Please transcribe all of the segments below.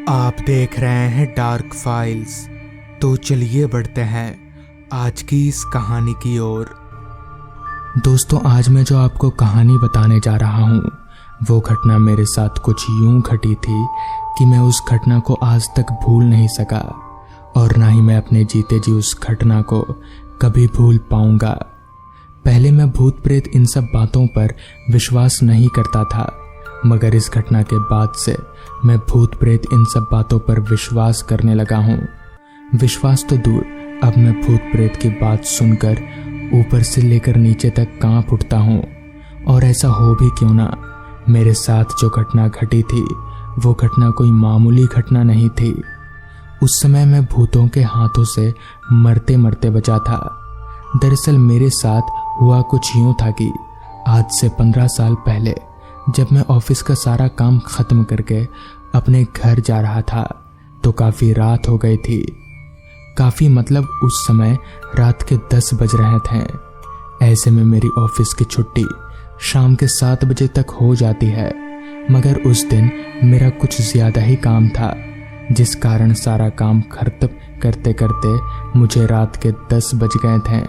आप देख रहे हैं डार्क फाइल्स। तो चलिए बढ़ते हैं आज की इस कहानी की ओर। दोस्तों, आज मैं जो आपको कहानी बताने जा रहा हूँ वो घटना मेरे साथ कुछ यूं घटी थी कि मैं उस घटना को आज तक भूल नहीं सका और ना ही मैं अपने जीते जी उस घटना को कभी भूल पाऊंगा। पहले मैं भूत प्रेत इन सब बातों पर विश्वास नहीं करता था, मगर इस घटना के बाद से मैं भूत प्रेत इन सब बातों पर विश्वास करने लगा हूँ। विश्वास तो दूर, अब मैं भूत प्रेत की बात सुनकर ऊपर से लेकर नीचे तक कांप उठता हूँ। और ऐसा हो भी क्यों ना, मेरे साथ जो घटना घटी थी वो घटना कोई मामूली घटना नहीं थी। उस समय मैं भूतों के हाथों से मरते मरते बचा था। दरअसल मेरे साथ हुआ कुछ यूं था कि आज से 15 साल पहले जब मैं ऑफिस का सारा काम खत्म करके अपने घर जा रहा था तो काफ़ी रात हो गई थी। काफ़ी मतलब उस समय रात के 10 बज रहे थे। ऐसे में मेरी ऑफिस की छुट्टी शाम के 7 बजे तक हो जाती है, मगर उस दिन मेरा कुछ ज़्यादा ही काम था, जिस कारण सारा काम खत्म करते करते मुझे रात के 10 बज गए थे।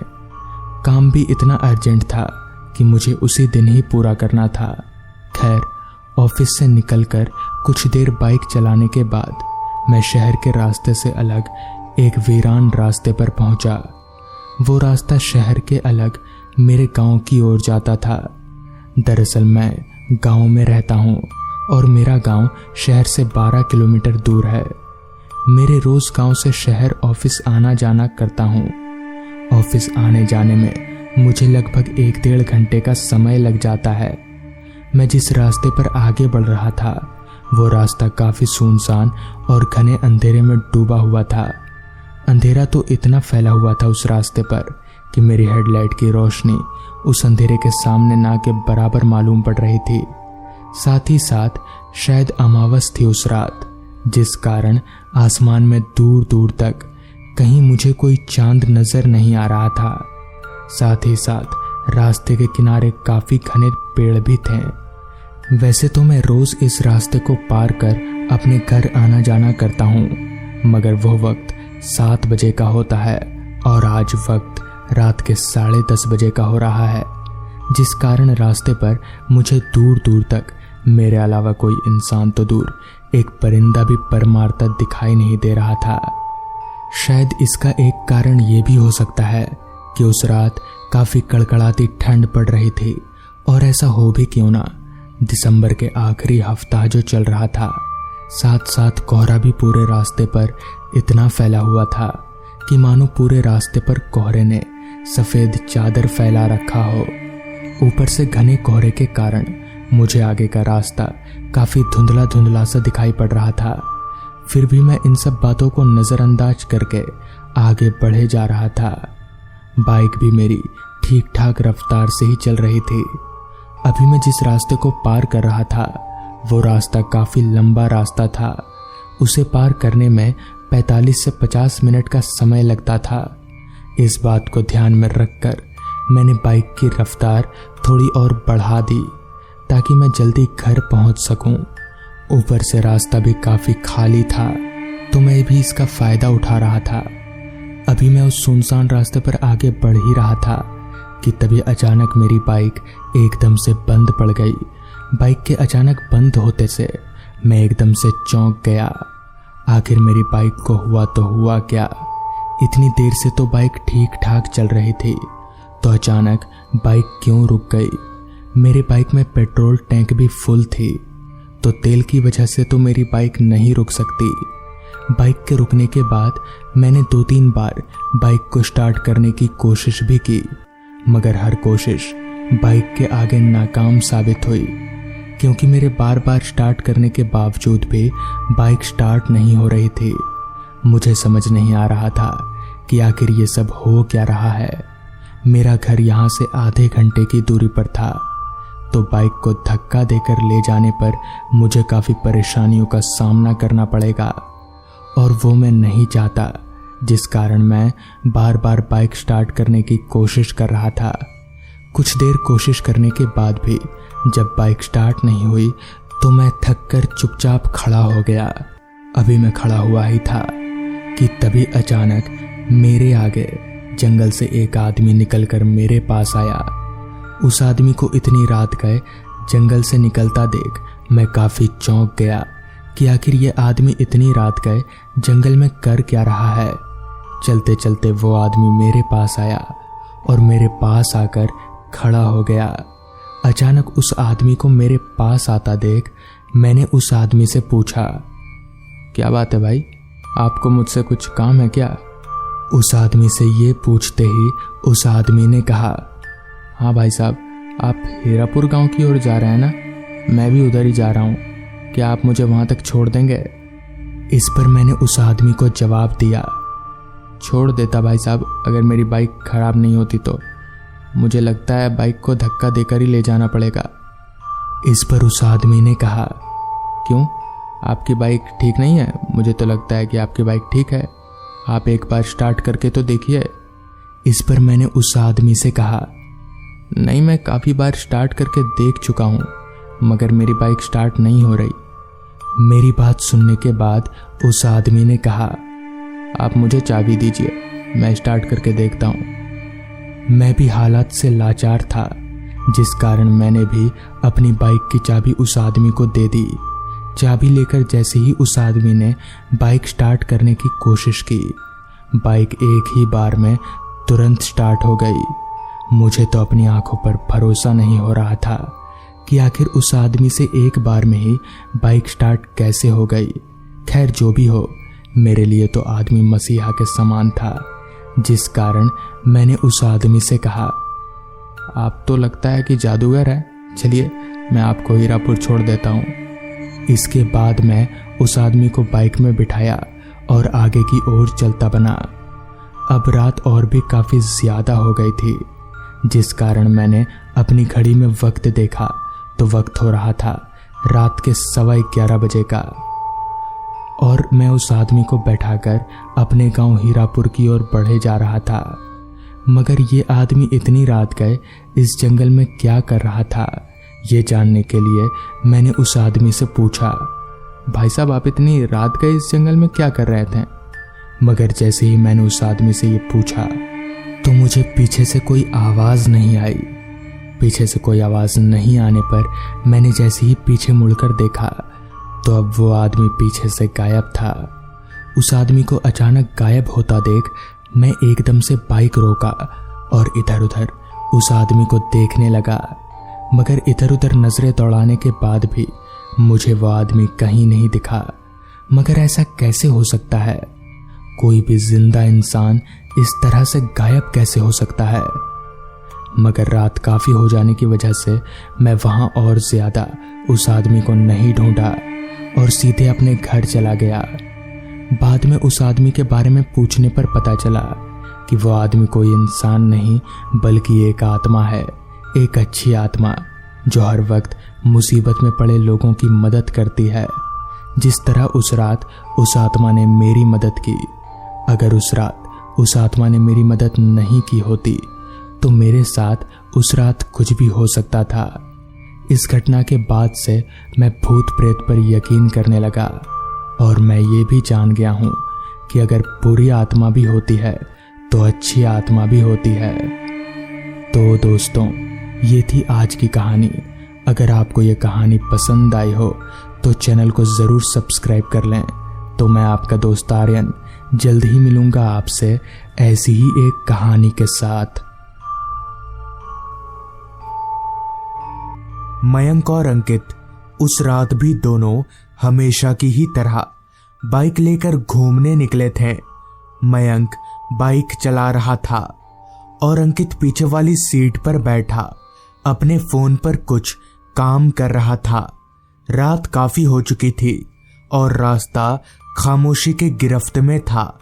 काम भी इतना अर्जेंट था कि मुझे उसी दिन ही पूरा करना था। खैर, ऑफिस से निकलकर कुछ देर बाइक चलाने के बाद मैं शहर के रास्ते से अलग एक वीरान रास्ते पर पहुंचा। वो रास्ता शहर के अलग मेरे गांव की ओर जाता था। दरअसल मैं गांव में रहता हूं और मेरा गांव शहर से 12 किलोमीटर दूर है। मेरे रोज गांव से शहर ऑफिस आना जाना करता हूं। ऑफिस आने जाने में मुझे लगभग 1-1.5 घंटे का समय लग जाता है। मैं जिस रास्ते पर आगे बढ़ रहा था वो रास्ता काफ़ी सुनसान और घने अंधेरे में डूबा हुआ था। अंधेरा तो इतना फैला हुआ था उस रास्ते पर कि मेरी हेडलाइट की रोशनी उस अंधेरे के सामने ना के बराबर मालूम पड़ रही थी। साथ ही साथ शायद अमावस थी उस रात, जिस कारण आसमान में दूर दूर तक कहीं मुझे कोई चांद नजर नहीं आ रहा था। साथ ही साथ रास्ते के किनारे काफ़ी घने पेड़ भी थे। वैसे तो मैं रोज इस रास्ते को पार कर अपने घर आना जाना करता हूँ, मगर वो वक्त 7 बजे का होता है और आज वक्त रात के 10:30 बजे का हो रहा है, जिस कारण रास्ते पर मुझे दूर दूर तक मेरे अलावा कोई इंसान तो दूर एक परिंदा भी पर मारता दिखाई नहीं दे रहा था। शायद इसका एक कारण ये भी हो सकता है कि उस रात काफ़ी कड़कड़ाती ठंड पड़ रही थी। और ऐसा हो भी क्यों ना, दिसंबर के आखिरी हफ्ता जो चल रहा था, साथ साथ कोहरा भी पूरे रास्ते पर इतना फैला हुआ था कि मानो पूरे रास्ते पर कोहरे ने सफ़ेद चादर फैला रखा हो। ऊपर से घने कोहरे के कारण मुझे आगे का रास्ता काफ़ी धुंधला धुंधला सा दिखाई पड़ रहा था। फिर भी मैं इन सब बातों को नज़रअंदाज करके आगे बढ़े जा रहा था। बाइक भी मेरी ठीक ठाक रफ्तार से ही चल रही थी। अभी मैं जिस रास्ते को पार कर रहा था वो रास्ता काफ़ी लंबा रास्ता था। उसे पार करने में 45 से 50 मिनट का समय लगता था। इस बात को ध्यान में रखकर मैंने बाइक की रफ्तार थोड़ी और बढ़ा दी ताकि मैं जल्दी घर पहुंच सकूं। ऊपर से रास्ता भी काफ़ी खाली था तो मैं भी इसका फ़ायदा उठा रहा था। अभी मैं उस सुनसान रास्ते पर आगे बढ़ ही रहा था कि तभी अचानक मेरी बाइक एकदम से बंद पड़ गई। बाइक के अचानक बंद होते से मैं एकदम से चौंक गया। आखिर मेरी बाइक को हुआ तो हुआ क्या? इतनी देर से तो बाइक ठीक ठाक चल रही थी, तो अचानक बाइक क्यों रुक गई? मेरे बाइक में पेट्रोल टैंक भी फुल थी, तो तेल की वजह से तो मेरी बाइक नहीं रुक सकती। बाइक के रुकने के बाद मैंने 2-3 बार बाइक को स्टार्ट करने की कोशिश भी की, मगर हर कोशिश बाइक के आगे नाकाम साबित हुई, क्योंकि मेरे बार बार स्टार्ट करने के बावजूद भी बाइक स्टार्ट नहीं हो रही थी। मुझे समझ नहीं आ रहा था कि आखिर ये सब हो क्या रहा है। मेरा घर यहाँ से आधे घंटे की दूरी पर था, तो बाइक को धक्का देकर ले जाने पर मुझे काफ़ी परेशानियों का सामना करना पड़ेगा और वो मैं नहीं चाहता, जिस कारण मैं बार बार बाइक स्टार्ट करने की कोशिश कर रहा था। कुछ देर कोशिश करने के बाद भी जब बाइक स्टार्ट नहीं हुई तो मैं थक कर चुपचाप खड़ा हो गया। अभी मैं खड़ा हुआ ही था कि तभी अचानक मेरे आगे जंगल से एक आदमी निकलकर मेरे पास आया। उस आदमी को इतनी रात गए जंगल से निकलता देख मैं काफी चौंक गया कि आखिर ये आदमी इतनी रात गए जंगल में कर क्या रहा है। चलते चलते वो आदमी मेरे पास आया और मेरे पास आकर खड़ा हो गया। अचानक उस आदमी को मेरे पास आता देख मैंने उस आदमी से पूछा, क्या बात है भाई, आपको मुझसे कुछ काम है क्या? उस आदमी से ये पूछते ही उस आदमी ने कहा, हाँ भाई साहब, आप हीरापुर गांव की ओर जा रहे हैं ना? मैं भी उधर ही जा रहा हूँ, क्या आप मुझे वहां तक छोड़ देंगे? इस पर मैंने उस आदमी को जवाब दिया, छोड़ देता भाई साहब, अगर मेरी बाइक खराब नहीं होती तो। मुझे लगता है बाइक को धक्का देकर ही ले जाना पड़ेगा। इस पर उस आदमी ने कहा, क्यों, आपकी बाइक ठीक नहीं है? मुझे तो लगता है कि आपकी बाइक ठीक है, आप एक बार स्टार्ट करके तो देखिए। इस पर मैंने उस आदमी से कहा, नहीं, मैं काफ़ी बार स्टार्ट करके देख चुका हूँ, मगर मेरी बाइक स्टार्ट नहीं हो रही। मेरी बात सुनने के बाद उस आदमी ने कहा, आप मुझे चाबी दीजिए, मैं स्टार्ट करके देखता हूँ। मैं भी हालात से लाचार था, जिस कारण मैंने भी अपनी बाइक की चाबी उस आदमी को दे दी। चाबी लेकर जैसे ही उस आदमी ने बाइक स्टार्ट करने की कोशिश की, बाइक एक ही बार में तुरंत स्टार्ट हो गई। मुझे तो अपनी आंखों पर भरोसा नहीं हो रहा था कि आखिर उस आदमी से एक बार में ही बाइक स्टार्ट कैसे हो गई। खैर जो भी हो, मेरे लिए तो आदमी मसीहा के समान था, जिस कारण मैंने उस आदमी से कहा, आप तो लगता है कि जादूगर है, चलिए मैं आपको हीरापुर छोड़ देता हूँ। इसके बाद मैं उस आदमी को बाइक में बिठाया और आगे की ओर चलता बना। अब रात और भी काफ़ी ज़्यादा हो गई थी, जिस कारण मैंने अपनी घड़ी में वक्त देखा तो वक्त हो रहा था रात के 11:15 बजे का। और मैं उस आदमी को बैठाकर अपने गांव हीरापुर की ओर बढ़े जा रहा था। मगर ये आदमी इतनी रात गए इस जंगल में क्या कर रहा था, ये जानने के लिए मैंने उस आदमी से पूछा, भाई साहब, आप इतनी रात गए इस जंगल में क्या कर रहे थे? मगर जैसे ही मैंने उस आदमी से ये पूछा तो मुझे पीछे से कोई आवाज़ नहीं आई। पीछे से कोई आवाज़ नहीं आने पर मैंने जैसे ही पीछे मुड़कर देखा तो अब वो आदमी पीछे से गायब था। उस आदमी को अचानक गायब होता देख मैं एकदम से बाइक रोका और इधर उधर उस आदमी को देखने लगा। मगर इधर उधर नजरें दौड़ाने के बाद भी मुझे वो आदमी कहीं नहीं दिखा। मगर ऐसा कैसे हो सकता है? कोई भी जिंदा इंसान इस तरह से गायब कैसे हो सकता है? मगर रात काफी हो जाने की वजह से मैं वहां और ज्यादा उस आदमी को नहीं ढूंढा और सीधे अपने घर चला गया। बाद में उस आदमी के बारे में पूछने पर पता चला कि वो आदमी कोई इंसान नहीं बल्कि एक आत्मा है, एक अच्छी आत्मा जो हर वक्त मुसीबत में पड़े लोगों की मदद करती है। जिस तरह उस रात उस आत्मा ने मेरी मदद की। अगर उस रात उस आत्मा ने मेरी मदद नहीं की होती तो मेरे साथ उस रात कुछ भी हो सकता था। इस घटना के बाद से मैं भूत प्रेत पर यकीन करने लगा और मैं ये भी जान गया हूँ कि अगर बुरी आत्मा भी होती है तो अच्छी आत्मा भी होती है। तो दोस्तों, ये थी आज की कहानी। अगर आपको ये कहानी पसंद आई हो तो चैनल को ज़रूर सब्सक्राइब कर लें। तो मैं आपका दोस्त आर्यन जल्द ही मिलूंगा आपसे ऐसी ही एक कहानी के साथ। मयंक और अंकित उस रात भी दोनों हमेशा की ही तरह बाइक लेकर घूमने निकले थे। मयंक बाइक चला रहा था और अंकित पीछे वाली सीट पर बैठा अपने फोन पर कुछ काम कर रहा था। रात काफी हो चुकी थी और रास्ता खामोशी के गिरफ्त में था।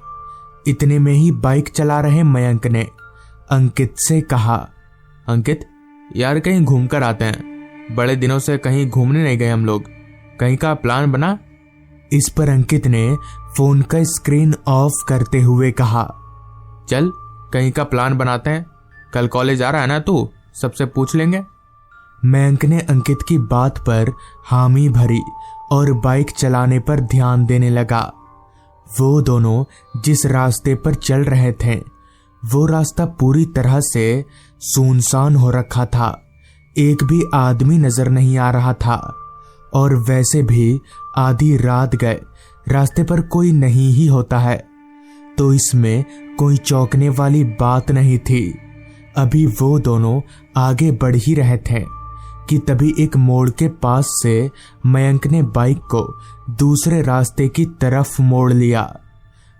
इतने में ही बाइक चला रहे मयंक ने अंकित से कहा, अंकित यार, कहीं घूम कर आते हैं, बड़े दिनों से कहीं घूमने नहीं गए हम लोग, कहीं का प्लान बना? इस पर अंकित ने फोन का स्क्रीन ऑफ करते हुए कहा, चल कहीं का प्लान बनाते हैं, कल कॉलेज आ रहा है ना तू, सबसे पूछ लेंगे। मयंक ने अंकित की बात पर हामी भरी और बाइक चलाने पर ध्यान देने लगा। वो दोनों जिस रास्ते पर चल रहे थे वो रास्ता पूरी तरह से सुनसान हो रखा था। एक भी आदमी नजर नहीं आ रहा था और वैसे भी आधी रात गए रास्ते पर कोई नहीं ही होता है, तो इसमें कोई चौंकने वाली बात नहीं थी। अभी वो दोनों आगे बढ़ ही रहे थे कि तभी एक मोड़ के पास से मयंक ने बाइक को दूसरे रास्ते की तरफ मोड़ लिया।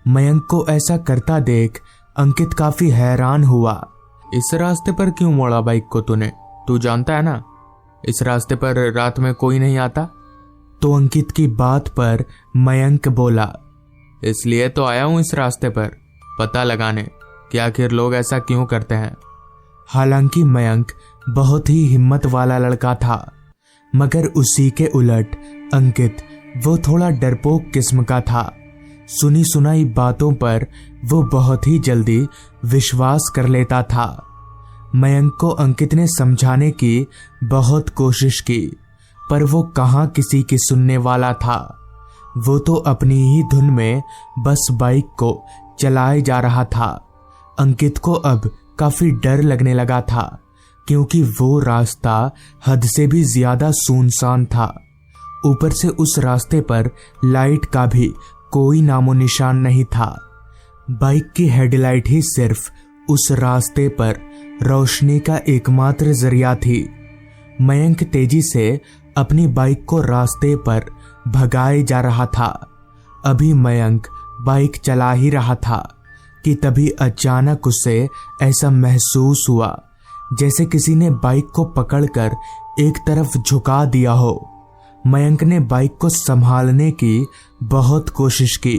मयंक को ऐसा करता देख अंकित काफी हैरान हुआ। इस रास्ते पर क्यों मोड़ा बाइक को तूने? तू जानता है ना इस रास्ते पर रात में कोई नहीं आता। तो अंकित की बात पर मयंक बोला, इसलिए तो आया हूं इस रास्ते पर पता लगाने कि आखिर लोग ऐसा क्यों करते हैं। हालांकि मयंक बहुत ही हिम्मत वाला लड़का था, मगर उसी के उलट अंकित वो थोड़ा डरपोक किस्म का था। सुनी सुनाई बातों पर वो बहुत ही जल्दी विश्वास कर लेता था। मयंक को अंकित ने समझाने की बहुत कोशिश की, पर वो कहाँ किसी की सुनने वाला था। वो तो अपनी ही धुन में बस बाइक को चलाए जा रहा था। अंकित को अब काफी डर लगने लगा था, क्योंकि वो रास्ता हद से भी ज्यादा सुनसान था। ऊपर से उस रास्ते पर लाइट का भी कोई नामो निशान नहीं था। बाइक की हेडलाइट ही सिर्फ उस रास्ते पर रोशनी का एकमात्र जरिया थी। मयंक तेजी से अपनी बाइक को रास्ते पर भगाए जा रहा था। अभी मयंक बाइक चला ही रहा था कि तभी अचानक उसे ऐसा महसूस हुआ जैसे किसी ने बाइक को पकड़कर एक तरफ झुका दिया हो। मयंक ने बाइक को संभालने की बहुत कोशिश की,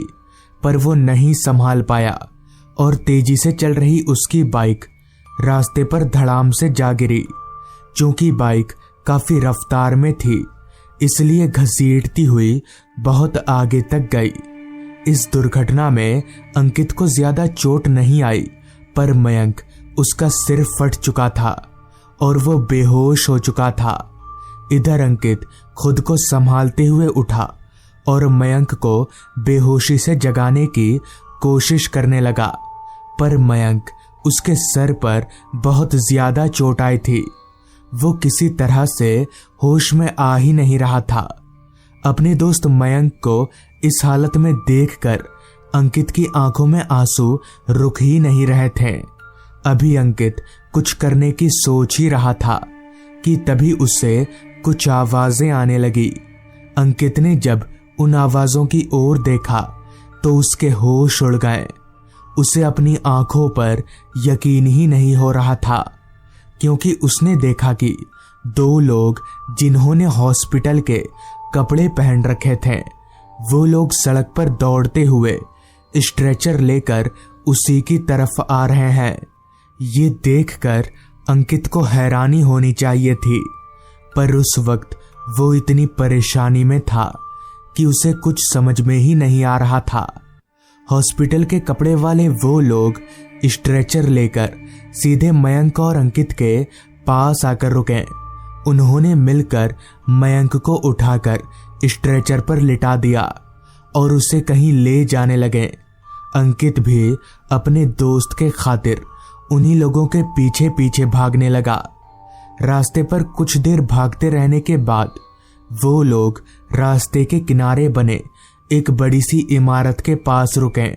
पर वो नहीं संभाल पाया और तेजी से चल रही उसकी बाइक रास्ते पर धड़ाम से जा गिरी। चूंकि बाइक काफी रफ्तार में थी, इसलिए घसीटती हुई बहुत आगे तक गई। इस दुर्घटना में अंकित को ज्यादा चोट नहीं आई, पर मयंक उसका सिर फट चुका था और वो बेहोश हो चुका था। इधर अंकित खुद को संभालते हुए उठा और मयंक को बेहोशी से जगाने की कोशिश करने लगा, पर मयंक उसके सर पर बहुत ज्यादा चोट आई थी। वो किसी तरह से होश में आ ही नहीं रहा था। अपने दोस्त मयंक को इस हालत में देखकर अंकित की आंखों में आंसू रुक ही नहीं रहे थे। अभी अंकित कुछ करने की सोच ही रहा था कि तभी उसे कुछ आवाजें आने लगी। अंकित ने जब उन आवाजों की ओर देखा तो उसके होश उड़ गए। उसे अपनी आंखों पर यकीन ही नहीं हो रहा था, क्योंकि उसने देखा कि दो लोग जिन्होंने हॉस्पिटल के कपड़े पहन रखे थे, वो लोग सड़क पर दौड़ते हुए स्ट्रेचर लेकर उसी की तरफ आ रहे हैं। ये देखकर अंकित को हैरानी होनी चाहिए थी, पर उस वक्त वो इतनी परेशानी में था कि उसे कुछ समझ में ही नहीं आ रहा था। हॉस्पिटल के कपड़े वाले वो लोग स्ट्रेचर लेकर सीधे मयंक और अंकित के पास आकर रुके। उन्होंने मिलकर मयंक को उठाकर स्ट्रेचर पर लिटा दिया और उसे कहीं ले जाने लगे। अंकित भी अपने दोस्त के खातिर उन्हीं लोगों के पीछे पीछे भागने लगा। रास्ते पर कुछ देर भागते रहने के बाद वो लोग रास्ते के किनारे बने एक बड़ी सी इमारत के पास रुके।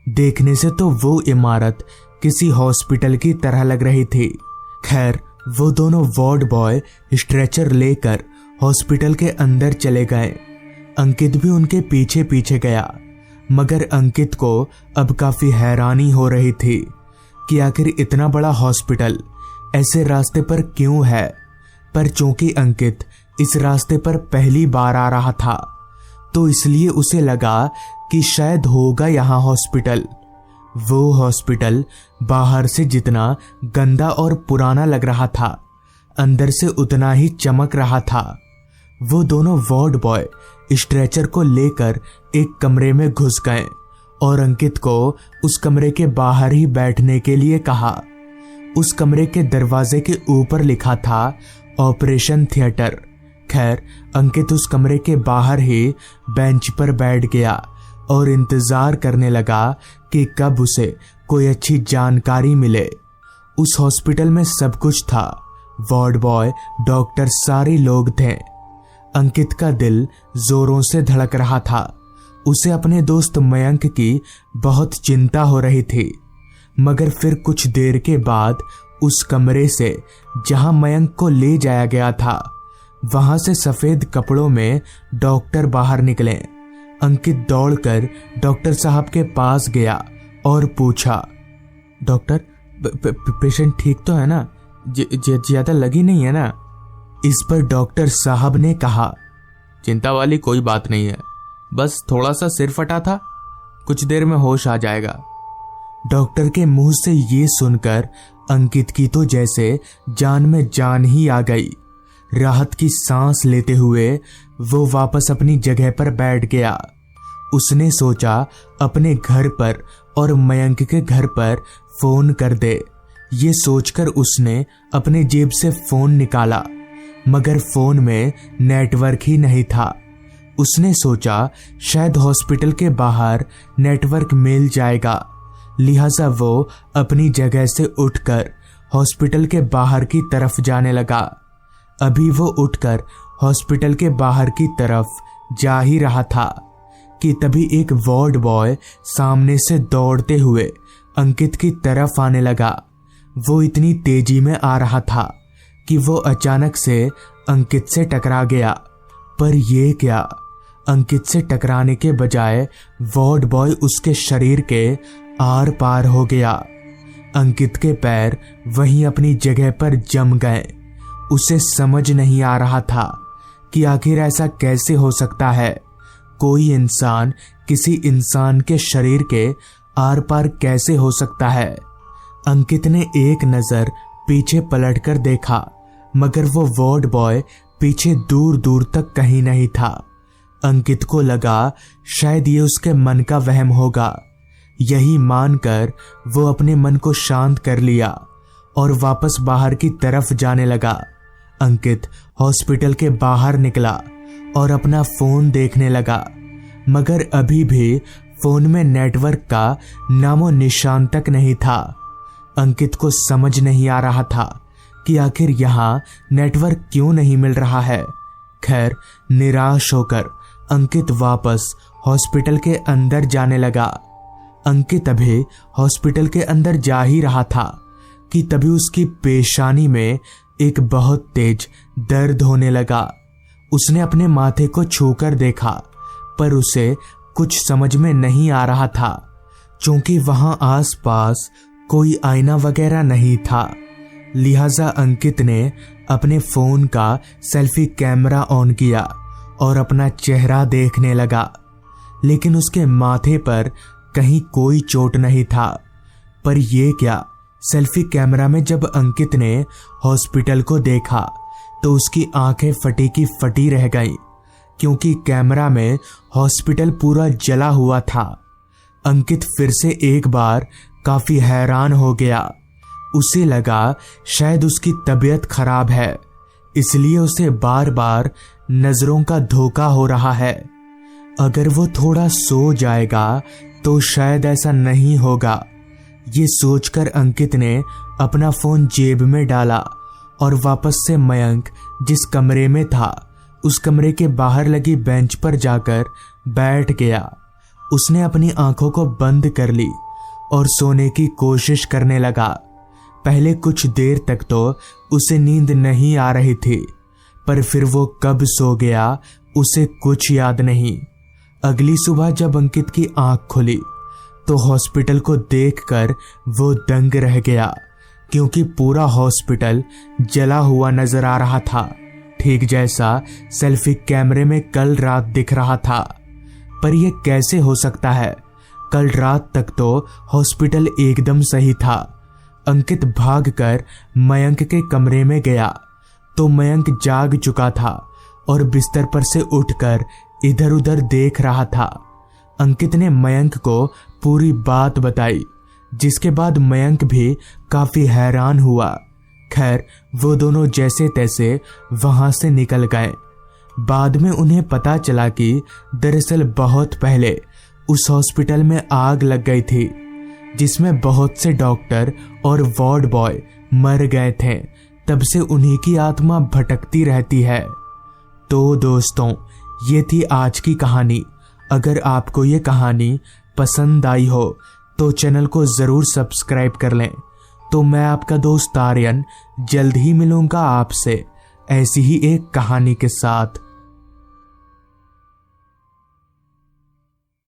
देखने से तो वो इमारत किसी हॉस्पिटल की तरह लग रही थी। खैर, वो दोनों वार्ड बॉय स्ट्रेचर लेकर हॉस्पिटल के अंदर चले गए। अंकित भी उनके पीछे पीछे गया, मगर अंकित को अब काफी हैरानी हो रही थी कि आखिर इतना बड़ा हॉस्पिटल ऐसे रास्ते पर क्यों है। पर चूंकि अंकित इस रास्ते पर पहली बार आ रहा था, तो इसलिए उसे लगा कि शायद होगा यहाँ हॉस्पिटल। वो हॉस्पिटल बाहर से जितना गंदा और पुराना लग रहा था, अंदर से उतना ही चमक रहा था। वो दोनों वार्ड बॉय स्ट्रेचर को लेकर एक कमरे में घुस गए और अंकित को उस कमरे के बाहर ही बैठने के लिए कहा। उस कमरे के दरवाजे के ऊपर लिखा था ऑपरेशन थिएटर। खैर अंकित उस कमरे के बाहर ही बेंच पर बैठ गया और इंतजार करने लगा कि कब उसे कोई अच्छी जानकारी मिले। उस हॉस्पिटल में सब कुछ था, वार्ड बॉय, डॉक्टर, सारे लोग थे। अंकित का दिल जोरों से धड़क रहा था। उसे अपने दोस्त मयंक की बहुत चिंता हो रही थी। मगर फिर कुछ देर के बाद उस कमरे से जहां मयंक को ले जाया गया था, वहां से सफेद कपड़ों में डॉक्टर बाहर निकले। अंकित दौड़कर डॉक्टर साहब के पास गया और पूछा, डॉक्टर, पेशेंट ठीक तो है ना? ज्यादा लगी नहीं है ना? इस पर डॉक्टर साहब ने कहा, चिंता वाली कोई बात नहीं है, बस थोड़ा सा सिर फटा था, कुछ देर में होश आ जाएगा। डॉक्टर के मुंह से ये सुनकर अंकित की तो जैसे जान में जान ही आ गई। राहत की सांस लेते हुए वो वापस अपनी जगह पर बैठ गया। उसने सोचा अपने घर पर और मयंक के घर पर फोन कर दे। ये सोचकर उसने अपने जेब से फोन निकाला, मगर फोन में नेटवर्क ही नहीं था। उसने सोचा शायद हॉस्पिटल के बाहर नेटवर्क मिल जाएगा, लिहाजा वो अपनी जगह से उठकर हॉस्पिटल के बाहर की तरफ जाने लगा। अभी वो उठकर हॉस्पिटल के बाहर की तरफ जा ही रहा था कि तभी एक वार्ड बॉय सामने से दौड़ते हुए अंकित की तरफ आने लगा। वो इतनी तेजी में आ रहा था कि वो अचानक से अंकित से टकरा गया। पर ये क्या, अंकित से टकराने के बजाय वार्ड बॉय उसके शरीर के आर पार हो गया। अंकित के पैर वहीं अपनी जगह पर जम गए। उसे समझ नहीं आ रहा था कि आखिर ऐसा कैसे हो सकता है। कोई इंसान किसी इंसान के शरीर के आर पार कैसे हो सकता है। अंकित ने एक नजर पीछे पलटकर देखा, मगर वो वार्ड बॉय पीछे दूर दूर तक कहीं नहीं था। अंकित को लगा शायद ये उसके मन का वहम होगा। यही मानकर वो अपने मन को शांत कर लिया और वापस बाहर की तरफ जाने लगा। अंकित हॉस्पिटल के बाहर निकला और अपना फोन देखने लगा, मगर अभी भी फोन में नेटवर्क का नामो निशान तक नहीं था। अंकित को समझ नहीं आ रहा था कि आखिर यहाँ नेटवर्क क्यों नहीं मिल रहा है। खैर, निराश होकर अंकित वापस हॉस्पिटल के अंदर जाने लगा। अंकित अभी हॉस्पिटल के अंदर जा ही रहा था कि तभी उसकी पेशानी में एक बहुत तेज दर्द होने लगा। उसने अपने माथे को छूकर देखा, पर उसे कुछ समझ में नहीं आ रहा था, क्योंकि वहां आसपास कोई आईना वगैरह नहीं था। लिहाजा अंकित ने अपने फोन का सेल्फी कैमरा ऑन किया और अपना चेहरा देखने लगा, लेकिन उसके माथे पर कहीं कोई चोट नहीं था। पर यह क्या, सेल्फी कैमरा में जब अंकित ने हॉस्पिटल को देखा तो उसकी आंखें फटी की फटी रह गईं, क्योंकि कैमरा में हॉस्पिटल पूरा जला हुआ था। अंकित फिर से एक बार काफी हैरान हो गया। उसे लगा शायद उसकी तबीयत खराब है, इसलिए उसे बार बार नजरों का धोखा हो रहा है। अगर वो थोड़ा सो जाएगा तो शायद ऐसा नहीं होगा। ये सोचकर अंकित ने अपना फोन जेब में डाला और वापस से मयंक जिस कमरे में था उस कमरे के बाहर लगी बेंच पर जाकर बैठ गया। उसने अपनी आंखों को बंद कर ली और सोने की कोशिश करने लगा। पहले कुछ देर तक तो उसे नींद नहीं आ रही थी, पर फिर वो कब सो गया उसे कुछ याद नहीं। अगली सुबह जब अंकित की आंख खुली तो हॉस्पिटल को देखकर वो दंग रह गया, क्योंकि पूरा हॉस्पिटल जला हुआ नजर आ रहा था, ठीक जैसा सेल्फी कैमरे में कल रात दिख रहा था। पर यह कैसे हो सकता है? कल रात तक तो हॉस्पिटल एकदम सही था। अंकित भागकर मयंक के कमरे में गया तो मयंक जाग चुका था और बिस्तर पर से उठकर इधर उधर देख रहा था। अंकित ने मयंक को पूरी बात बताई, जिसके बाद मयंक भी काफी हैरान हुआ। खैर, वो दोनों जैसे तैसे वहां से निकल गए बाद में उन्हें पता चला कि दरअसल बहुत पहले उस हॉस्पिटल में आग लग गई थी, जिसमें बहुत से डॉक्टर और वार्ड बॉय मर गए थे। तब से उन्हीं की आत्मा भटकती रहती है। तो दोस्तों, ये थी आज की कहानी। अगर आपको ये कहानी पसंद आई हो तो चैनल को ज़रूर सब्सक्राइब कर लें। तो मैं आपका दोस्त आर्यन जल्द ही मिलूंगा आपसे ऐसी ही एक कहानी के साथ।